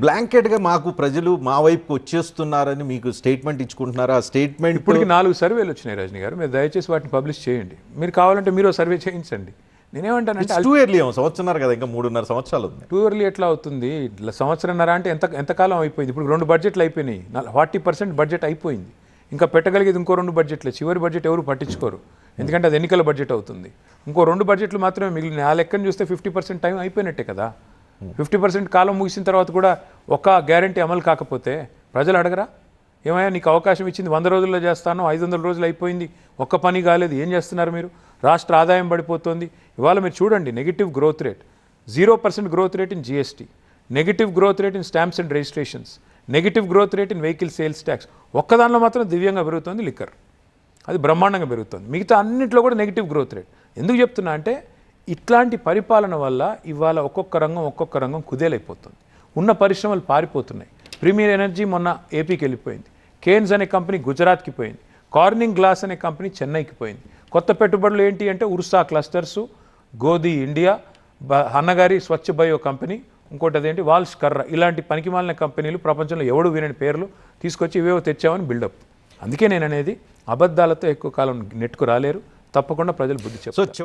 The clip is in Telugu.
బ్లాంకెట్గా మాకు ప్రజలు మా వైపుకి వచ్చేస్తున్నారని మీకు స్టేట్మెంట్ ఇచ్చుకుంటున్నారా? ఆ స్టేట్మెంట్ ఇప్పటికి 4 సర్వేలు వచ్చినాయి రజనీ గారు, మీరు దయచేసి వాటిని పబ్లిష్ చేయండి. మీరు కావాలంటే మీరు సర్వే చేయించండి. నేనేమంటానంటే టూ ఎర్లీ సంవత్సరం కదా, ఇంకా 3.5 సంవత్సరాలు ఉంది. టూ ఎర్లీ ఎట్లా అవుతుంది? సంవత్సరంన్నర అంటే ఎంతకాలం అయిపోయింది? ఇప్పుడు 2 బడ్జెట్లు అయిపోయినాయి, 40% బడ్జెట్ అయిపోయింది. ఇంకా పెట్టగలిగేది ఇంకో 2 బడ్జెట్లే. చివరి బడ్జెట్ ఎవరు పట్టించుకోరు, ఎందుకంటే అది ఎన్నికల బడ్జెట్ అవుతుంది. ఇంకో 2 బడ్జెట్లు మాత్రమే మిగిలిన. ఆ లెక్కను చూస్తే 50% టైం అయిపోయినట్టే కదా. 50% కాలం ముగిసిన తర్వాత కూడా ఒక గ్యారంటీ అమలు కాకపోతే ప్రజలు అడగరా? ఏమయ్యా నీకు అవకాశం ఇచ్చింది 100 రోజుల్లో చేస్తాను, 500 రోజులు అయిపోయింది, ఒక్క పని కాలేదు, ఏం చేస్తున్నారు మీరు? రాష్ట్ర ఆదాయం పడిపోతుంది. ఇవాళ మీరు చూడండి, negative growth rate, 0% growth rate in GST, negative growth rate in stamps and registrations, negative growth rate in vehicle sales tax. ఒక్కదానిలో మాత్రం దివ్యంగా పెరుగుతుంది లిక్కర్, అది బ్రహ్మాండంగా పెరుగుతుంది. మిగతా అన్నింటిలో కూడా నెగిటివ్ గ్రోత్ రేట్. ఎందుకు చెప్తున్నా అంటే ఇట్లాంటి పరిపాలన వల్ల ఇవాళ ఒక్కొక్క రంగం కుదేలైపోతుంది. ఉన్న పరిశ్రమలు పారిపోతున్నాయి. ప్రీమియర్ ఎనర్జీ మొన్న ఏపీకి వెళ్ళిపోయింది, కేన్స్ అనే కంపెనీ గుజరాత్కి పోయింది, కార్నింగ్ గ్లాస్ అనే కంపెనీ చెన్నైకి పోయింది. కొత్త పెట్టుబడులు ఏంటి అంటే ఉర్సా క్లస్టర్సు, గోధి ఇండియా, అన్నగారి స్వచ్ఛ బయో కంపెనీ, ఇంకోటి అదేంటి వాల్స్ కర్ర, ఇలాంటి పనికిమాలిన కంపెనీలు ప్రపంచంలో ఎవడు వినని పేర్లు తీసుకొచ్చి ఇవేవో తెచ్చామని బిల్డప్. అందుకే నేను అనేది అబద్ధాలతో ఎక్కువ కాలం నెట్టుకు రాలేరు. తప్పకుండా ప్రజలు బుద్ధి చెప్తారు.